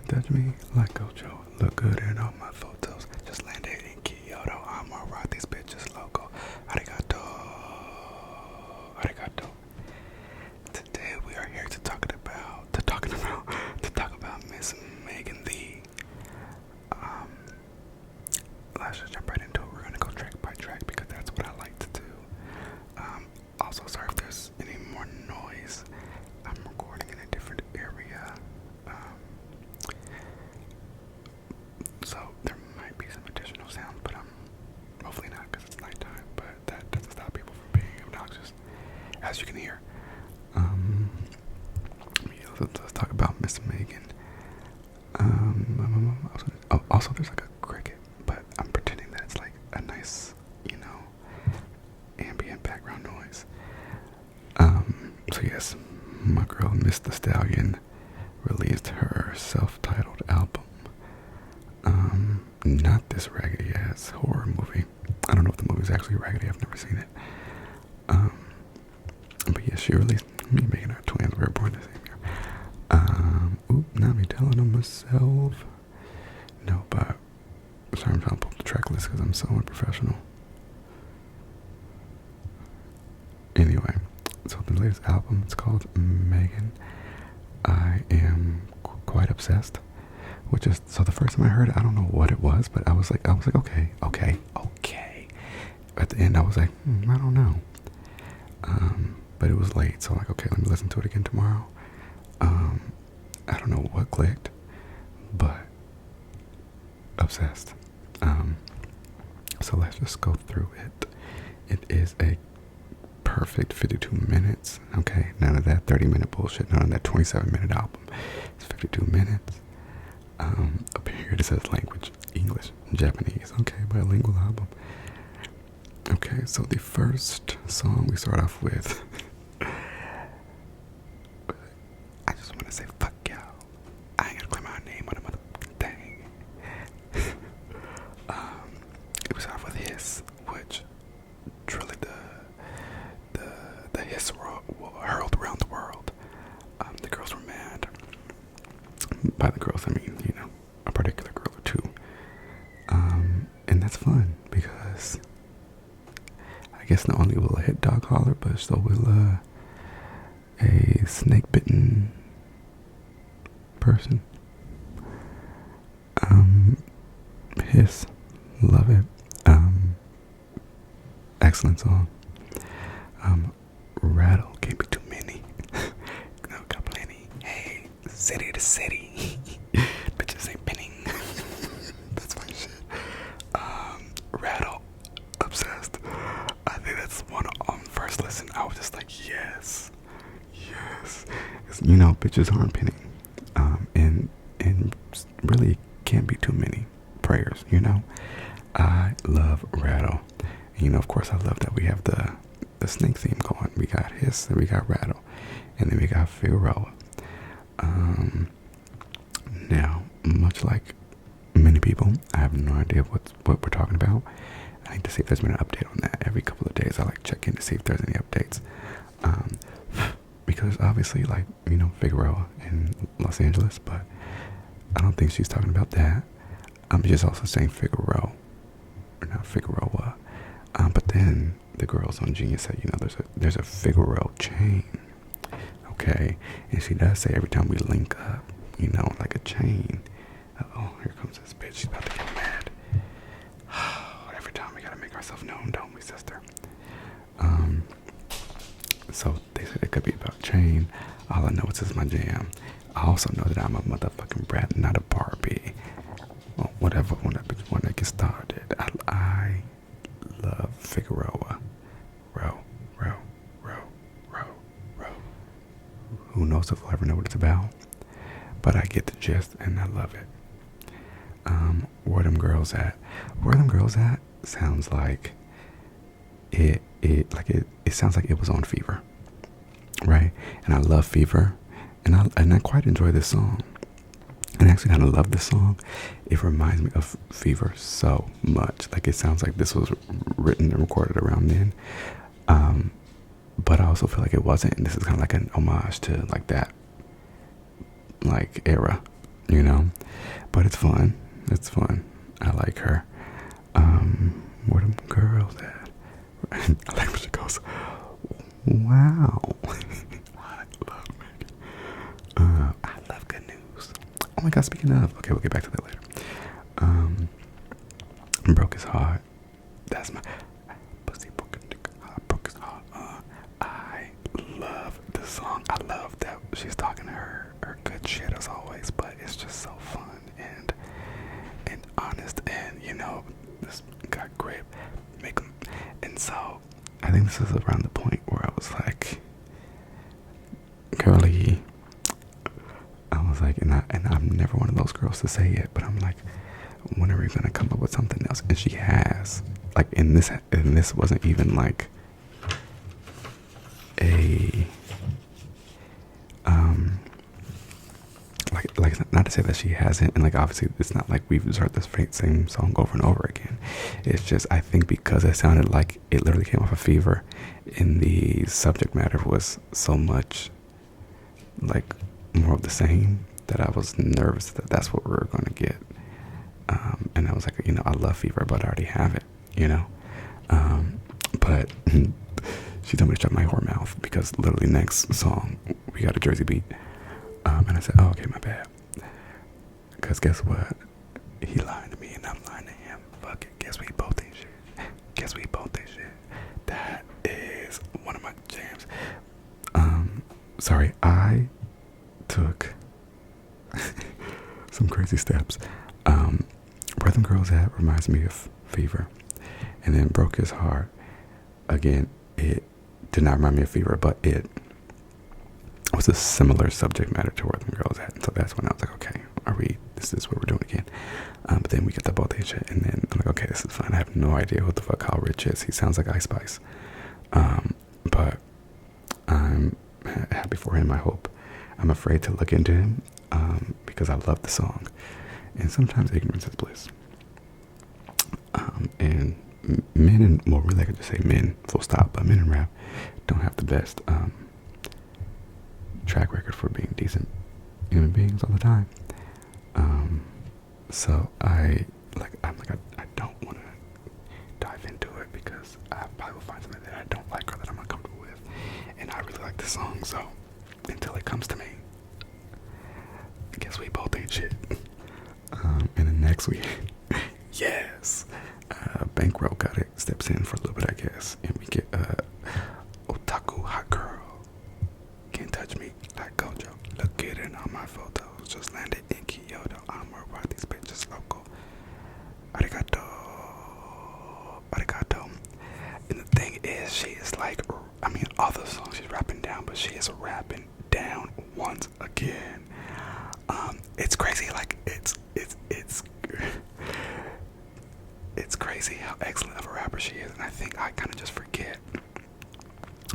Touch me like Ocho. Look good in all my photos. Just landed in Kyoto. I'ma rock these bitches loco. Arigato. Arigato. Today we are here to talk about Miss Megan Thee. Let's just jump right into it. We're gonna go track by track because that's what I like to do. Also, sorry if there's any more noise. I'm recording in a different area. So there might be some additional sounds, but hopefully not because it's nighttime. But that doesn't stop people from being obnoxious, as you can hear. Let's talk about Miss Megan. Also, there's like a cricket, but I'm pretending that it's like a nice, ambient background noise. So yes, my girl Miss the Stallion released her self-titled album. Not this raggedy ass horror movie. I don't know if the movie's actually raggedy. I've never seen it. But yeah, she released me making her twins. We were born the same year. Now me telling them myself. No, but sorry, I'm trying to pull up the track list because I'm so unprofessional. Anyway, so the latest album, it's called Megan. I am quite obsessed. Which is, so the first time I heard it, I don't know what it was, but I was like, okay. At the end, I was like, I don't know. But it was late, so like, okay, let me listen to it again tomorrow. I don't know what clicked, but obsessed. So let's just go through it. It is a perfect 52 minutes. Okay, none of that 30-minute bullshit, none of that 27-minute album. It's 52 minutes. Up here it says language, English, Japanese. Okay, bilingual album. Okay, so the first song we start off with, I just want to say fuck y'all. I ain't gonna claim my name on the motherfucking thing. We start off with Hiss, which truly the hiss hurled around the world. The girls were mad. By the girls, I mean, a particular girl or two. And that's fun because I guess not only will a hit dog holler, but so will a snake-bitten person. Hiss, love it. Excellent song. Rattle, can't be too many. No, got plenty. Hey, city to city. Bitches ain't pinning. That's funny shit. Rattle, obsessed. I think that's one on first listen. I was just like, yes. Bitches aren't pinning. And really can't be too many prayers. I love Rattle. And, of course, I love that we have the snake theme going. We got Hiss, and we got Rattle, and then we got Figueroa. Now, much like many people, I have no idea what we're talking about. I need to see if there's been an update on that. Every couple of days I check in to see if there's any updates. Because obviously Figueroa in Los Angeles, but I don't think she's talking about that. She's also saying Figueroa, or not Figueroa. But then the girls on Genius said, there's a Figueroa chain. Okay, and she does say every time we link up, like a chain. Oh, here comes this bitch. She's about to get mad. Every time we gotta make ourselves known, don't we, sister? So they said it could be about chain. All I know is this is my jam. I also know that I'm a motherfucking brat, not a Barbie. Well, whatever, when that bitch wanna get started. I love Figueroa. Row. Who knows if I'll ever know what it's about? But I get the gist and I love it. Where them girls at? Where them girls at sounds like it sounds like it was on Fever, right? And I love Fever, and I quite enjoy this song. And I actually kind of love this song. It reminds me of Fever so much. Like, it sounds like this was written and recorded around then. But I also feel like it wasn't. And this is kind of like an homage to like that, like era, you know. But it's fun. It's fun. I like her. Where them girls at? I like when she goes, wow. I love Megan. I love good news. Oh my god, speaking of, okay, we'll get back to that later. Broke his heart. That's my pussy broke his heart. I love this song. I love that she's talking to her good shit as always, but it's just so fun and honest, and you know, this got grip, make him. And so I think this is around the point where I was like, girly. I was like, and I'm never one of those girls to say it, but I'm like, when are we gonna come up with something else? And she has, like, and this wasn't even like a like not to say that she hasn't, and like obviously it's not like we've heard this same song over and over again. It's just, I think because it sounded like it literally came off of Fever, and the subject matter was so much like more of the same, that I was nervous that that's what we were going to get. And I was like, you know, I love Fever, but I already have it, you know. But she told me to shut my whore mouth, because literally next song we got a Jersey beat. And I said, oh, okay, my bad. Because guess what? He lying to me and I'm lying to him. Fuck it. Guess we both ain't shit. Guess we both ain't shit. That is one of my jams. Sorry, I took some crazy steps. Where Them Girls At reminds me of Fever. And then Broke His Heart. Again, it did not remind me of Fever, but it was a similar subject matter to Where Them Girls At. And so that's when I was like, okay, this is what we're doing again. But then we get the both age shit, and then I'm like, okay, this is fine. I have no idea what the fuck Kyle Rich is. He sounds like Ice Spice. But I'm happy for him, I hope. I'm afraid to look into him, because I love the song. And sometimes ignorance is bliss. And men, and well, really I could just say men, full stop, but men in rap don't have the best track record for being decent human beings all the time. So I don't want to dive into it, because I probably will find something that I don't like or that I'm uncomfortable with. And I really like the song, so until it comes to me, I guess we both ain't shit. And then next week, yes, Bankroll got it, steps in for a little bit, I guess, and we get Otaku Hot Girl, Can't Touch Me Like Gojo, look at it on my photos, just landed in Kyoto, I'm worldwide, these bitches local, arigato, arigato. And the thing is, she is like, I mean, all the songs she's rapping down, but she is rapping down once again. It's crazy, like, it's crazy how excellent of a rapper she is, and I think I kind of just forget,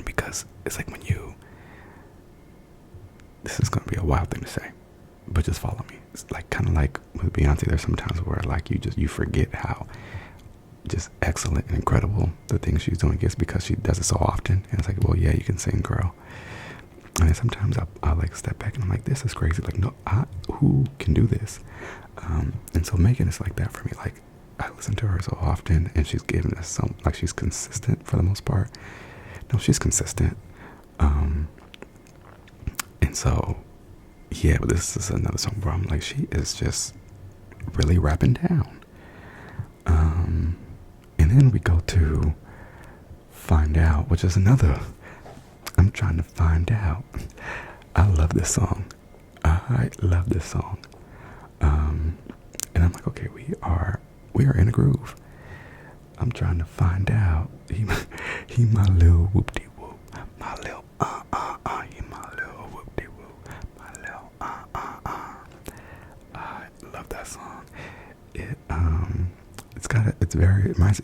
because it's like this is going to be a wild thing to say, but just follow me. It's like kind of like with Beyonce, there's sometimes where like you forget how just excellent and incredible the things she's doing is, because she does it so often, and it's like, well, yeah, you can sing, girl. And then sometimes I like step back and I'm like, this is crazy, like, no, who can do this? And so Megan is like that for me. Like, I listen to her so often, and she's giving us some, like, she's consistent for the most part. No, she's consistent. And so, yeah, but this is another song where I'm like, she is just really rapping down. And then we go to Find Out, which is another, I'm trying to find out. I love this song. I love this song. And I'm like, okay, we are in a groove. I'm trying to find out. He my little whoop-de-whoop. My little he my little whoop-de-whoop. My little I love that song.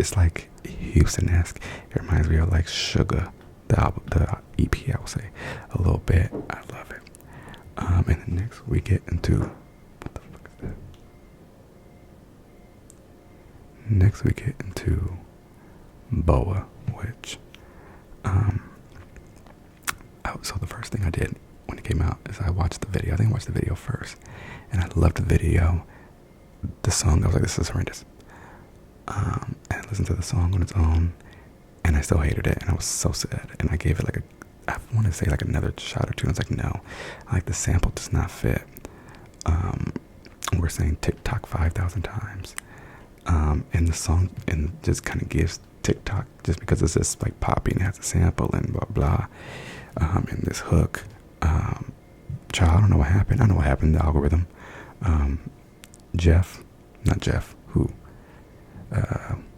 It's like Houston-esque. It reminds me of like Sugar, the album, the EP, I would say, a little bit. I love it. And then next we get into, what the fuck is that? Next we get into Boa, which, so the first thing I did when it came out is I watched the video. I think I watched the video first, and I loved the video. The song, I was like, this is horrendous. And I listened to the song on its own, and I still hated it, and I was so sad. And I gave it like I want to say like another shot or two. And I was like, no, like the sample does not fit. We're saying TikTok 5,000 times. And the song and just kind of gives TikTok, just because it's just like poppy and it has a sample and blah blah. And this hook, child, I don't know what happened. I know what happened. The algorithm. Not Jeff. Who?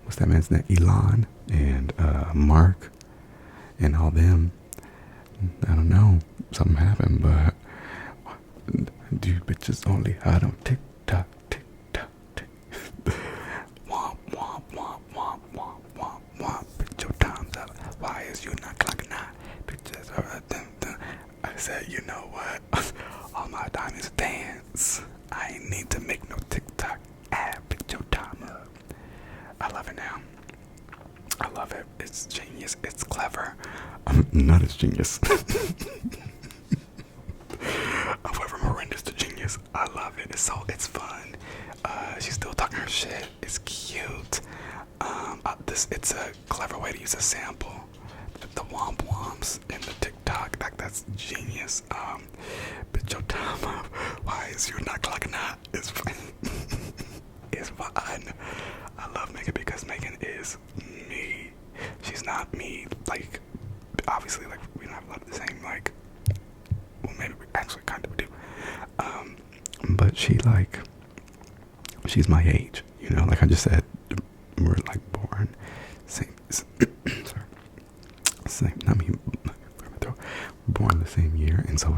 What's that man's name? Elon and Mark and all them. I don't know. Something happened, but dude, bitches only hide on TikTok, TikTok, TikTok. Womp, womp, womp, womp, womp, womp, womp. Bitch, your time's up. Why is you not clocking out? Bitches are I said, you know what? All my diamonds dance. I ain't need to make no TikTok ad. Bitch, your time up. I love it now. I love it. It's genius. It's clever. Not as genius. However, horrendous to genius. I love it. It's fun. She's still talking her shit. It's cute. It's a clever way to use a sample. The womp womps in the TikTok, like that's genius. Bitch, your time up. Why is you not clocking out? It's fun. It's fun. I love Megan because Megan is me. She's not me. Like, obviously, like we don't have a lot of the same. Like, well, maybe we actually kind of do. But she's my age. You know, like I just said, we're like born same. Sorry. Same, not me, we're born the same year, and so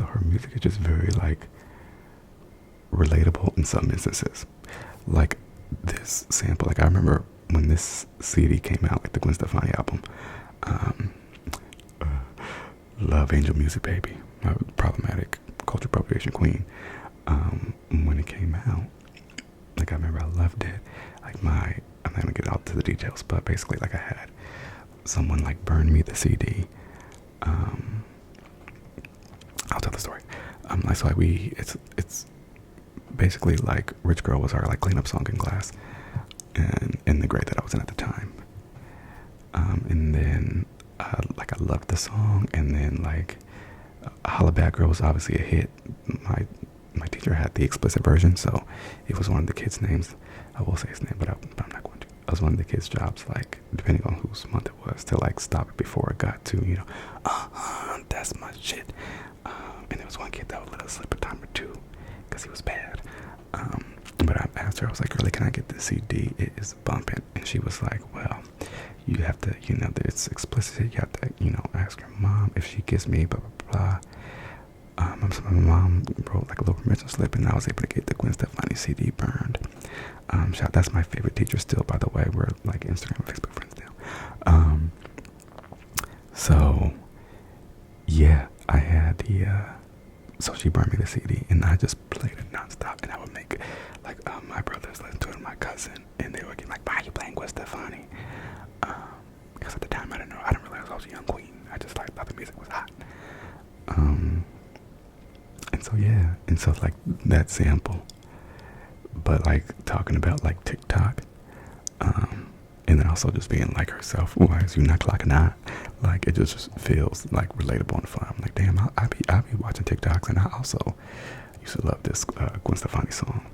her music is just very like relatable in some instances. Like this sample, like I remember when this CD came out, like the Gwen Stefani album, Love Angel Music Baby, my problematic culture appropriation queen. When it came out, like I remember I loved it. Like I'm not gonna get out to the details, but basically like I had someone like burned me the CD. I'll tell the story. So like it's basically like Rich Girl was our like cleanup song in class, and in the grade that I was in at the time. And then like I loved the song, and then like Holla Bad Girl was obviously a hit. My teacher had the explicit version, so it was one of the kids' names. I will say his name, but I'm not going to. It was one of the kids' jobs, like depending on whose month it was, to like stop it before it got to, you know, that's my shit. And there was one kid that would let us slip a time or two because he was bad. But I asked her, I was like, "Girlie, can I get the CD? It is bumping." And she was like, "Well, you have to, you know, it's explicit. You have to, you know, ask your mom if she gives me blah blah blah." My mom wrote like a little permission slip, and I was able to get the Gwen Stefani CD burned. That's my favorite teacher still, by the way. We're like Instagram and Facebook friends now. So yeah, I had the so she burned me the CD, and I just played it nonstop, and I would make like my brothers listen to it, and my cousin, and they would get like, "Why are you playing Gwen Stefani?" Because at the time I didn't realize I was a young queen. I just like thought the music was hot. And so like that sample, but like talking about like TikTok, and then also just being like herself. Why is you not clocking out? Like it just feels like relatable and fun. I'm like, damn, I be watching TikToks, and I also used to love this Gwen Stefani song.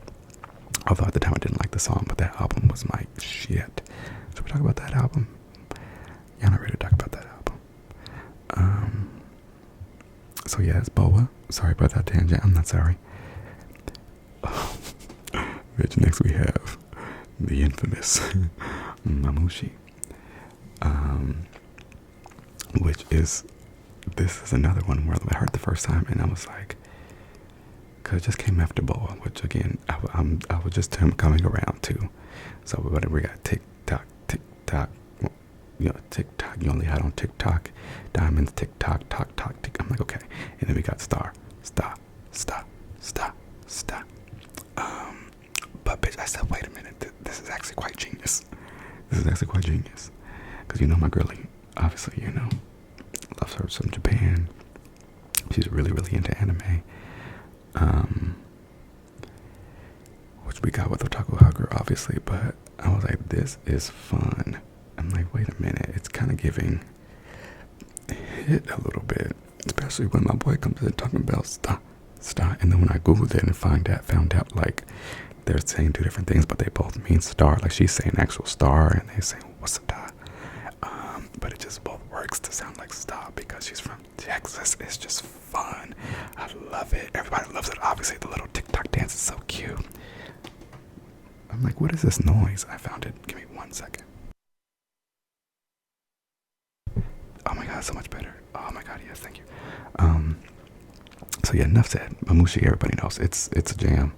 Although at the time I didn't like the song, but that album was my shit. Should we talk about that album? Yeah, I'm not ready to talk about that album. So yeah, it's Boa. Sorry about that tangent. I'm not sorry. Bitch, next we have the infamous Mamushi. This is another one where I heard the first time and I was like, because it just came after Boa, which again, I was just coming around to. So whatever, we got TikTok, you know, TikTok, you only had on TikTok, Diamonds, TikTok, tick. I'm like, okay. And then we got Star. But bitch, I said, wait a minute, this is actually quite genius. Because you know my girlie, obviously, you know, loves her some Japan. She's really, really into anime. we got with Otaku Hugger, obviously, but I was like, this is fun. I'm like, wait a minute, it's kind of giving hit a little bit, especially when my boy comes in talking about star, and then when I googled it and found out like they're saying two different things, but they both mean star. Like she's saying actual star, and they saying what's a star. But it just both works to sound like star because she's from Texas. It's just fun. I love it. Everybody loves it. Obviously, the little TikTok dance is so cute. I'm like, what is this noise? I found it. Give me 1 second. Oh my god, so much better. Oh my god, yes, thank you. So yeah, enough said. Mamushi, everybody knows it's a jam.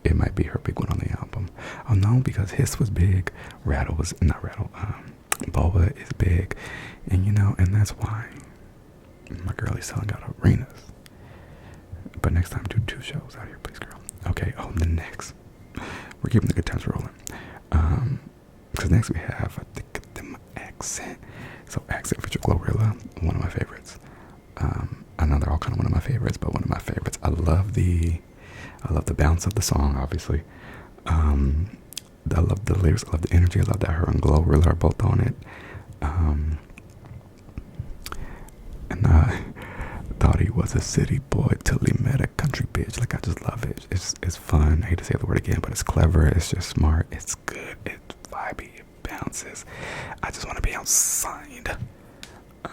It might be her big one on the album. Oh no, because Hiss was big. Rattle was not Rattle. Boba is big, and and that's why my girl is selling out arenas. But next time, do 2 shows out here, please, girl. Okay. Oh, the next, we're keeping the good times rolling. Because next we have Accent. So Accent feature Glorilla, one of my favorites. I know they're all kind of one of my favorites, but one of my favorites. I love the bounce of the song, obviously. I love the lyrics, I love the energy, I love that her and Glorilla are both on it. And I thought he was a city boy till he met a country bitch. Like, I just love it. It's fun. I hate to say the word again, but it's clever, it's just smart, it's good, it's vibey, it bounces. I just want to be outside.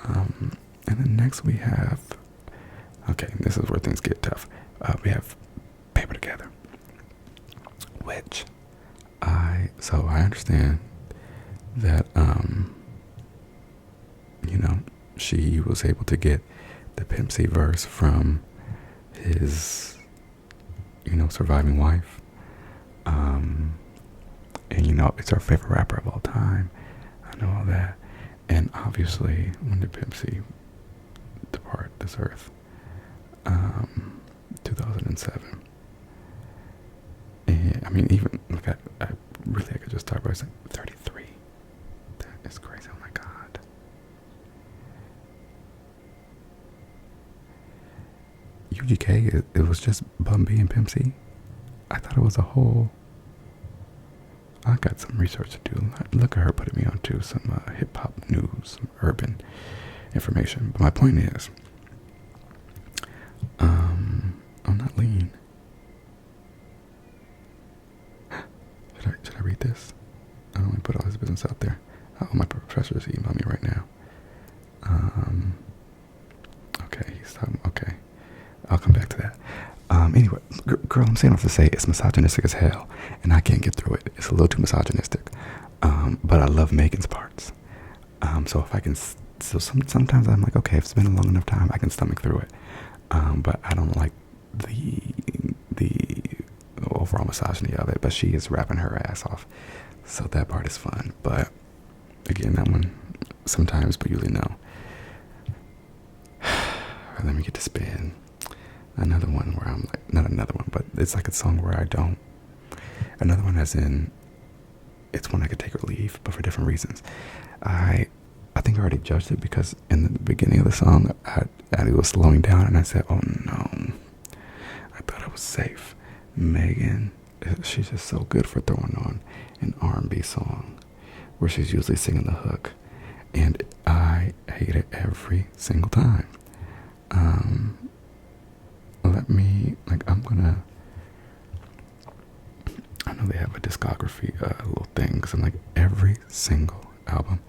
And then next we have, okay, this is where things get tough. We have Paper Together, which I understand that she was able to get the Pimp C verse from his surviving wife, and it's her favorite rapper of all time. I know all that. And obviously, when did Pimp C depart this earth? 2007. And I mean, even like I could just start by saying 33. That is crazy. Oh my god. UGK, it was just Bun B and Pimp C. I thought it was a whole. I got some research to do. Look at her putting me on to some hip hop news, some urban information. But my point is, I'm not lean. Should I read this? I don't want to put all this business out there. Oh, my professor's emailing me right now. Okay, okay. I'll come back to that. Anyway, girl, I'm saying what to say. It's misogynistic as hell, and I can't get through it. It's a little too misogynistic. But I love Megan's parts. So if I can, sometimes I'm like, okay, if it's been a long enough time, I can stomach through it. But I don't like the overall misogyny of it. But she is rapping her ass off, so that part is fun. But again, that one sometimes, but usually no. Let me get to spin. Another one where I'm like, not another one, but it's like a song where I don't. Another one as in, it's one I could take or leave, but for different reasons. I think I already judged it because in the beginning of the song, Addie was slowing down, and I said, oh no, I thought I was safe. Megan, she's just so good for throwing on an R&B song where she's usually singing the hook, and I hate it every single time. I know they have a discography little thing, because I'm like, every single album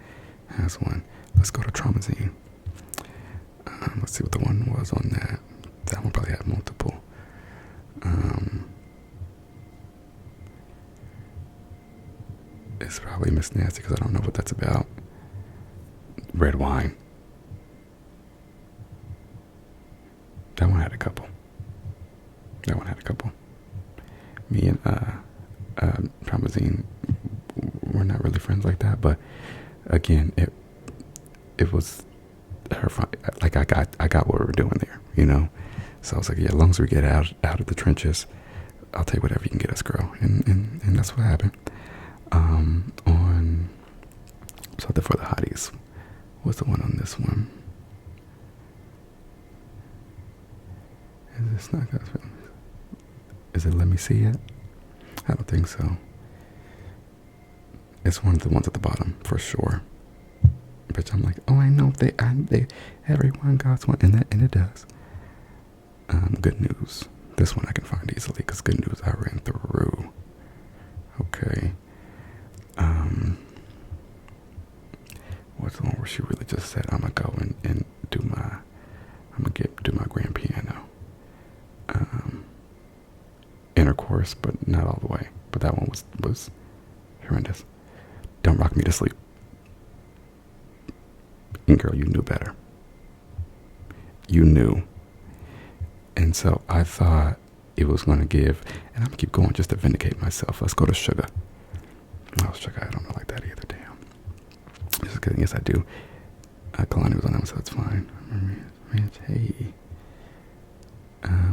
has one. Let's go to Traumazine. Let's see what the one was on that. That one probably had multiple. It's probably Miss Nasty, because I don't know what that's about. Red Wine. That one had a couple. Me and Traumazine, we're not really friends like that, but again, it was her. Like I got what we were doing there, So I was like, yeah, as long as we get out of the trenches, I'll take whatever you can get us, girl, and that's what happened. On something for the hotties. What's the one on this one? Does it let me see it? I don't think so. It's one of the ones at the bottom for sure. But I'm like, oh, I know they everyone got one, and it does. Good news. This one I can find easily because good news I ran through. Okay. What's the one where she really just said I'm gonna go and do my grand piano. Intercourse, but not all the way. But that one was horrendous. Don't rock me to sleep. And girl, you knew better. You knew. And so I thought it was going to give, and I'm going to keep going just to vindicate myself. Let's go to Sugar. Oh, Sugar, I don't know like that either, damn. Just kidding, yes I do. Kalani was on that one, so it's fine. Hey.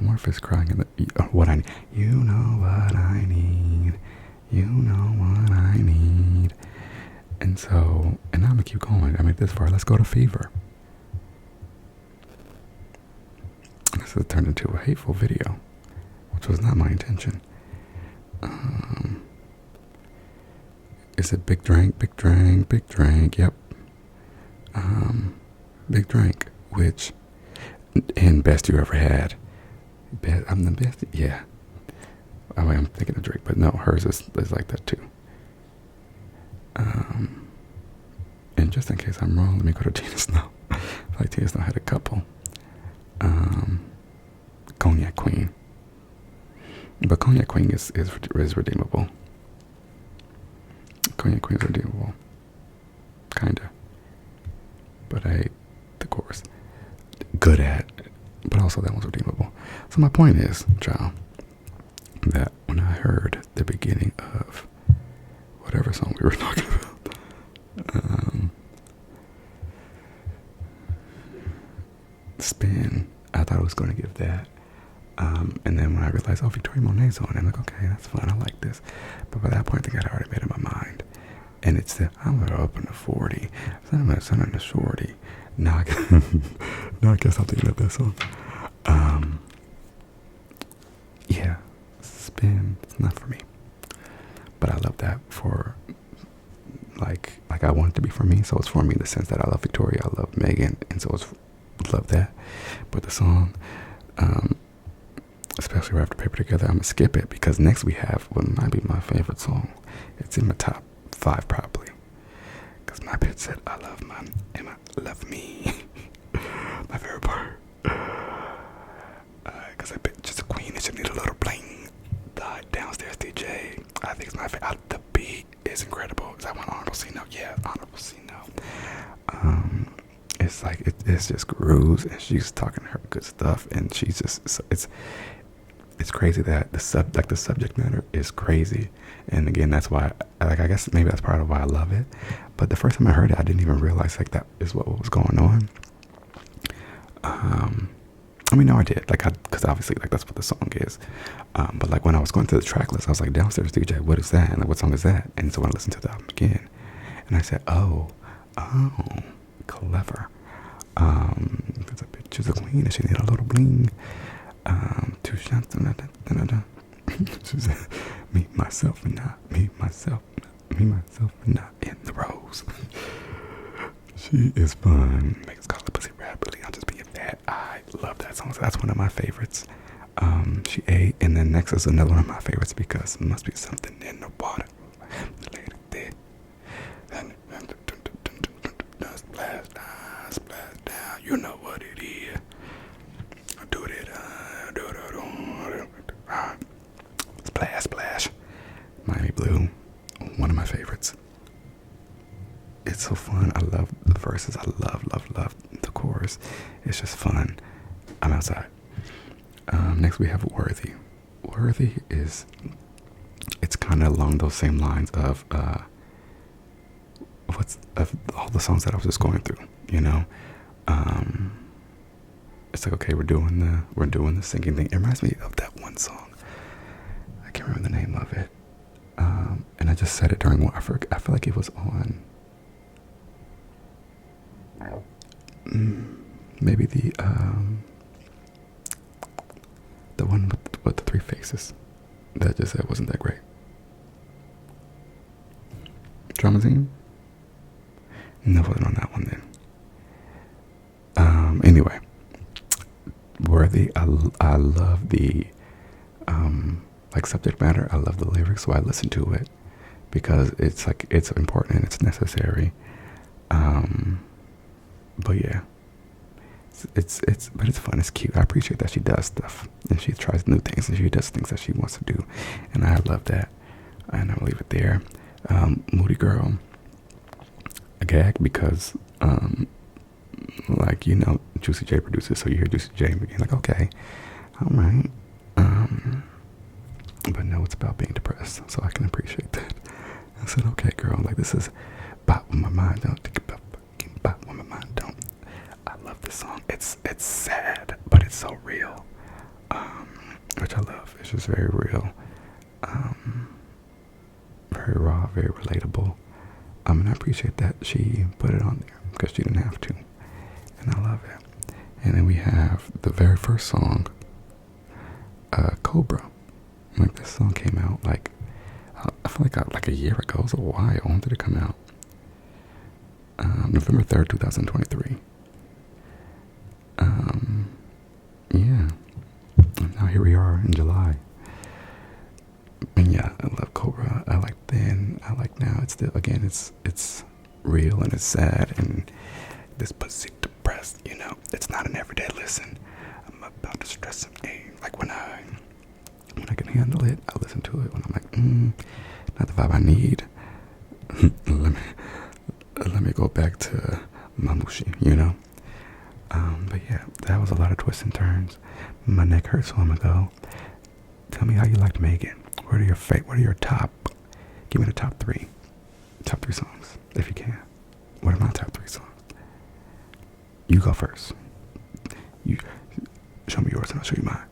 Morpheus crying in the, what I need. You know what I need. You know what I need. And so, and I'm going to keep going. I mean, this far, let's go to Fever. This has turned into a hateful video, which was not my intention. Is it Big Drink? Big Drink, Big Drink, yep. Big Drink, which, and Best You Ever Had. I'm the best, yeah. Oh, I'm thinking of Drake, but no, hers is like that too. And just in case I'm wrong, let me go to Tina Snow. I feel like Tina Snow had a couple. Cognac Queen. But Cognac Queen is redeemable. Cognac Queen is redeemable. Kinda. But I hate the chorus. Good at, but also that one's redeemable. So my point is, child, that when I heard the beginning of whatever song we were talking about, Spin, I thought it was going to give that. And then when I realized, oh, Victoria Monet's on, I'm like, okay, that's fun, I like this. But by that point, I think I'd already made up my mind. And it's the, I'm going to open to 40. I'm going to send her to shorty. Now I guess I'll think about that song. Yeah, Spin, it's not for me. But I love that for, like I want it to be for me. So it's for me in the sense that I love Victoria, I love Megan, and so it's love that. But the song, especially right after Paper Together, I'm gonna skip it because next we have what might be my favorite song. It's in my top 5 probably. Cause my bitch said I love my and I love me. My favorite part. Cause that bitch is a queen and she need a little bling. The downstairs DJ, I think it's my favorite. The beat is incredible. Is that one honorable C note? Yeah, honorable C note. It's like it's just grooves and she's talking her good stuff and she's just it's crazy that the subject matter is crazy. And again, that's why I guess maybe that's part of why I love it. But the first time I heard it, I didn't even realize like that is what was going on. I mean, no, I did, because obviously, that's what the song is. But like when I was going through the track list, I was like, downstairs DJ, what is that? And like, what song is that? And so when I listened to the album again, and I said, oh, clever. Because a bitch is a queen and she need a little bling. Two shots, me, myself, and not me, myself, and not in the rose. She is fun. Makes call it pussy rapidly. I'll just be fat. I love that song. So that's one of my favorites. She ate, and then next is another one of my favorites because it must be something in the water. Splash down. You know what it is. Do it. Splash, splash. Miami Blue. One of my favorites. It's so fun. I love the verses. I love the chorus. It's just fun. I'm outside. Next we have Worthy. Worthy is, it's kind of along those same lines of all the songs that I was just going through, you know. It's like, okay, we're doing the singing thing. It reminds me of that one song. I can't remember the name of it. And I just said it during one. I feel like it was on maybe the one with the 3 faces. that just said wasn't that great. Dramazine? No voting on that one then. Anyway, Worthy. I love the like subject matter. I love the lyrics, so I listen to it because it's like it's important and it's necessary. But yeah, but it's fun. It's cute. I appreciate that she does stuff and she tries new things and she does things that she wants to do, and I love that. And I'll leave it there. Moody Girl, a gag because like Juicy J produces, so you hear Juicy J and begin like, okay, all right. But no, it's about being depressed, so I can appreciate that. I said, okay, girl, like this is bop when my mind don't think about bop when my mind don't. I love this song. It's sad, but it's so real, which I love. It's just very real, very raw, very relatable. And I appreciate that she put it on there because she didn't have to, and I love it. And then we have the very first song, Cobra. Like this song came out like I feel like a year ago. It was a while. When did it come out? November 3rd, 2023. Yeah. And now here we are in July. And yeah, I love Cobra. I like then. I like now. It's still, again, it's real and it's sad and this pussy depressed. It's not an everyday listen. I'm about to stress some aim. Like when I can handle it, I'll listen to it. When I'm like, not the vibe I need. let me go back to Mamushi, But yeah, that was a lot of twists and turns. My neck hurts, so I'm gonna go. Tell me how you liked Megan. What are your top? Give me the top three songs if you can. What are my top 3 songs? You go first. You show me yours and I'll show you mine.